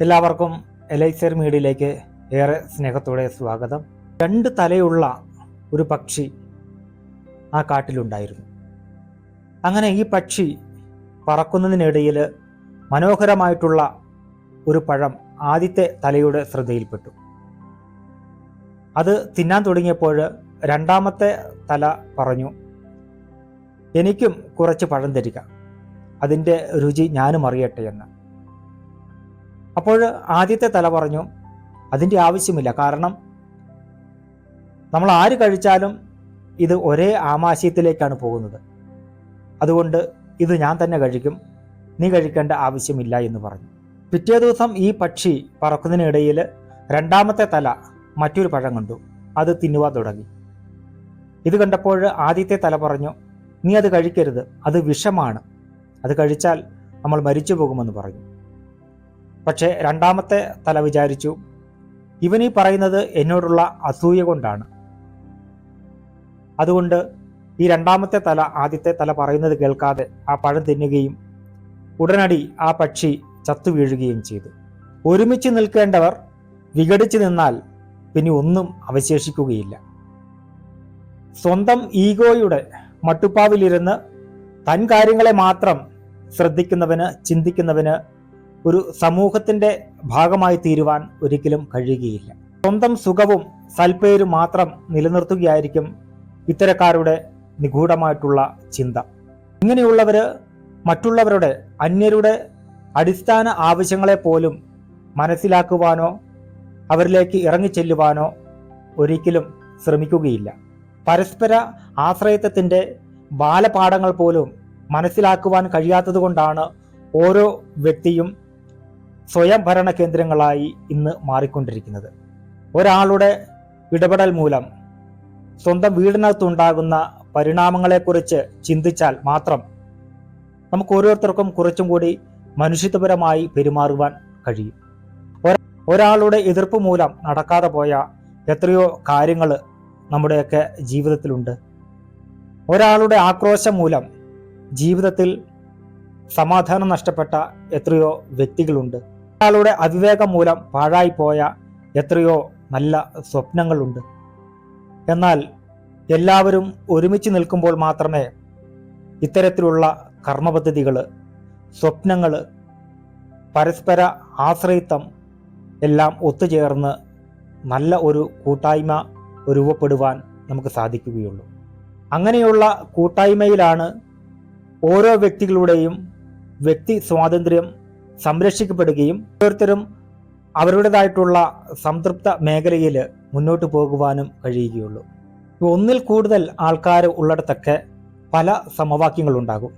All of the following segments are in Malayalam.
എല്ലാവർക്കും എലൈസർ മീഡിയയിലേക്ക് ഏറെ സ്നേഹത്തോടെ സ്വാഗതം. 2 തലയുള്ള ഒരു പക്ഷി ആ കാട്ടിലുണ്ടായിരുന്നു. അങ്ങനെ ഈ പക്ഷി പറക്കുന്നതിനിടയിൽ മനോഹരമായിട്ടുള്ള ഒരു പഴം ആദ്യത്തെ തലയുടെ ശ്രദ്ധയിൽപ്പെട്ടു. അത് തിന്നാൻ തുടങ്ങിയപ്പോൾ രണ്ടാമത്തെ തല പറഞ്ഞു, എനിക്കും കുറച്ച് പഴം തരിക, അതിൻ്റെ രുചി ഞാനും അറിയട്ടെ എന്ന്. അപ്പോൾ ആദ്യത്തെ തല പറഞ്ഞു, അതിൻ്റെ ആവശ്യമില്ല, കാരണം നമ്മൾ ആര് കഴിച്ചാലും ഇത് ഒരേ ആമാശയത്തിലേക്കാണ് പോകുന്നത്, അതുകൊണ്ട് ഇത് ഞാൻ തന്നെ കഴിക്കും, നീ കഴിക്കേണ്ട ആവശ്യമില്ല എന്ന് പറഞ്ഞു. പിറ്റേ ദിവസം ഈ പക്ഷി പറക്കുന്നതിനിടയിൽ രണ്ടാമത്തെ തല മറ്റൊരു പഴം കണ്ടു. അത് തിന്നുവാൻ തുടങ്ങി. ഇത് കണ്ടപ്പോൾ ആദ്യത്തെ തല പറഞ്ഞു, നീ അത് കഴിക്കരുത്, അത് വിഷമാണ്, അത് കഴിച്ചാൽ നമ്മൾ മരിച്ചു പോകുമെന്ന് പറഞ്ഞു. പക്ഷേ രണ്ടാമത്തെ തല വിചാരിച്ചു, ഇവനീ പറയുന്നത് എന്നോടുള്ള അസൂയ കൊണ്ടാണ്, അതുകൊണ്ട് ഈ രണ്ടാമത്തെ തല ആദ്യത്തെ തല പറയുന്നത് കേൾക്കാതെ ആ പഴം തിന്നുകയും ഉടനടി ആ പക്ഷി ചത്തു വീഴുകയും ചെയ്തു. ഒരുമിച്ച് നിൽക്കേണ്ടവർ വിഘടിച്ചു നിന്നാൽ പിന്നെ ഒന്നും അവശേഷിക്കുകയില്ല. സ്വന്തം ഈഗോയുടെ മട്ടുപ്പാവിലിരുന്ന് തൻ കാര്യങ്ങളെ മാത്രം ശ്രദ്ധിക്കുന്നവന്, ചിന്തിക്കുന്നവന് ഒരു സമൂഹത്തിൻ്റെ ഭാഗമായി തീരുവാൻ ഒരിക്കലും കഴിയുകയില്ല. സ്വന്തം സുഖവും സൽപ്പേരും മാത്രം നിലനിർത്തുകയായിരിക്കും ഇത്തരക്കാരുടെ നിഗൂഢമായിട്ടുള്ള ചിന്ത. ഇങ്ങനെയുള്ളവർ മറ്റുള്ളവരുടെ, അന്യരുടെ അടിസ്ഥാന ആവശ്യങ്ങളെ പോലും മനസ്സിലാക്കുവാനോ അവരിലേക്ക് ഇറങ്ങിച്ചെല്ലുവാനോ ഒരിക്കലും ശ്രമിക്കുകയില്ല. പരസ്പര ആശ്രയത്വത്തിൻ്റെ ബാലപാഠങ്ങൾ പോലും മനസ്സിലാക്കുവാൻ കഴിയാത്തത് കൊണ്ടാണ് ഓരോ വ്യക്തിയും സ്വയം ഭരണ കേന്ദ്രങ്ങളായി ഇന്ന് മാറിക്കൊണ്ടിരിക്കുന്നത്. ഒരാളുടെ ഇടപെടൽ മൂലം സ്വന്തം വീടിനകത്തുണ്ടാകുന്ന പരിണാമങ്ങളെക്കുറിച്ച് ചിന്തിച്ചാൽ മാത്രം നമുക്ക് ഓരോരുത്തർക്കും കുറച്ചും കൂടി മനുഷ്യത്വപരമായി പെരുമാറുവാൻ കഴിയും. ഒരാളുടെ എതിർപ്പ് മൂലം നടക്കാതെ പോയ എത്രയോ കാര്യങ്ങൾ നമ്മുടെയൊക്കെ ജീവിതത്തിലുണ്ട്. ഒരാളുടെ ആക്രോശം മൂലം ജീവിതത്തിൽ സമാധാനം നഷ്ടപ്പെട്ട എത്രയോ വ്യക്തികളുണ്ട്. ഒരാളുടെ അവിവേകം മൂലം പാഴായിപ്പോയ എത്രയോ നല്ല സ്വപ്നങ്ങളുണ്ട്. എന്നാൽ എല്ലാവരും ഒരുമിച്ച് നിൽക്കുമ്പോൾ മാത്രമേ ഇത്തരത്തിലുള്ള കർമ്മപദ്ധതികൾ, സ്വപ്നങ്ങൾ, പരസ്പര ആശ്രയിത്വം എല്ലാം ഒത്തുചേർന്ന് നല്ല ഒരു കൂട്ടായ്മ രൂപപ്പെടുവാൻ നമുക്ക് സാധിക്കുകയുള്ളൂ. അങ്ങനെയുള്ള കൂട്ടായ്മയിലാണ് ഓരോ വ്യക്തികളുടെയും വ്യക്തി സ്വാതന്ത്ര്യം സംരക്ഷിക്കപ്പെടുകയും ഓരോരുത്തരും അവരുടേതായിട്ടുള്ള സംതൃപ്ത മേഖലയിൽ മുന്നോട്ട് പോകുവാനും കഴിയുകയുള്ളൂ. ഒന്നിൽ കൂടുതൽ ആൾക്കാർ ഉള്ളിടത്തൊക്കെ പല സമവാക്യങ്ങളുണ്ടാകും,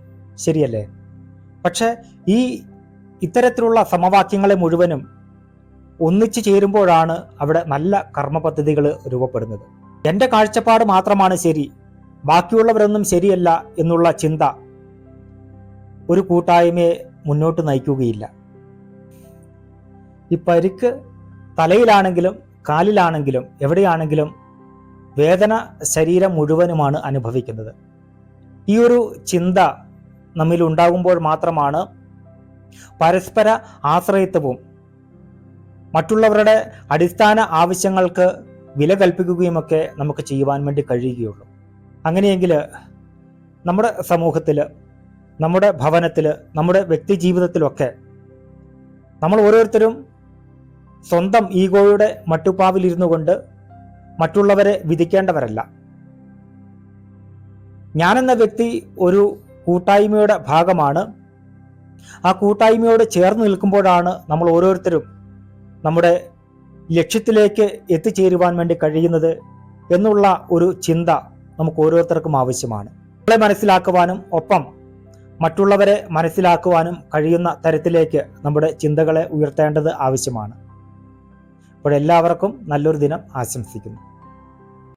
ശരിയല്ലേ? പക്ഷെ ഇത്തരത്തിലുള്ള സമവാക്യങ്ങളെ മുഴുവനും ഒന്നിച്ചു ചേരുമ്പോഴാണ് അവിടെ നല്ല കർമ്മ പദ്ധതികൾ രൂപപ്പെടുന്നത്. എൻ്റെ കാഴ്ചപ്പാട് മാത്രമാണ് ശരി, ബാക്കിയുള്ളവരൊന്നും ശരിയല്ല എന്നുള്ള ചിന്ത ഒരു കൂട്ടായ്മയെ മുന്നോട്ട് നയിക്കുകയില്ല. ഈ പരിക്ക് തലയിലാണെങ്കിലും കാലിലാണെങ്കിലും എവിടെയാണെങ്കിലും വേദന ശരീരം മുഴുവനുമാണ് അനുഭവിക്കുന്നത്. ഈ ഒരു ചിന്ത നമ്മിൽ ഉണ്ടാകുമ്പോൾ മാത്രമാണ് പരസ്പര ആശ്രയത്വവും മറ്റുള്ളവരുടെ അടിസ്ഥാന ആവശ്യങ്ങൾക്ക് വില കൽപ്പിക്കുകയുമൊക്കെ നമുക്ക് ചെയ്യുവാൻ വേണ്ടി കഴിയുകയുള്ളൂ. അങ്ങനെയെങ്കിൽ നമ്മുടെ സമൂഹത്തിൽ, നമ്മുടെ ഭവനത്തിൽ, നമ്മുടെ വ്യക്തി ജീവിതത്തിലൊക്കെ നമ്മൾ ഓരോരുത്തരും സ്വന്തം ഈഗോയുടെ മട്ടുപ്പാവിലിരുന്നു കൊണ്ട് മറ്റുള്ളവരെ വിധിക്കേണ്ടവരല്ല. ഞാനെന്ന വ്യക്തി ഒരു കൂട്ടായ്മയുടെ ഭാഗമാണ്. ആ കൂട്ടായ്മയോട് ചേർന്ന് നിൽക്കുമ്പോഴാണ് നമ്മൾ ഓരോരുത്തരും നമ്മുടെ ലക്ഷ്യത്തിലേക്ക് എത്തിച്ചേരുവാൻ വേണ്ടി കഴിയുന്നത് എന്നുള്ള ഒരു ചിന്ത നമുക്ക് ഓരോരുത്തർക്കും ആവശ്യമാണ്. നമ്മളെ മനസ്സിലാക്കുവാനും ഒപ്പം മറ്റുള്ളവരെ മനസ്സിലാക്കുവാനും കഴിയുന്ന തരത്തിലേക്ക് നമ്മുടെ ചിന്തകളെ ഉയർത്തേണ്ടത് ആവശ്യമാണ്. അപ്പോൾ എല്ലാവർക്കും നല്ലൊരു ദിനം ആശംസിക്കുന്നു.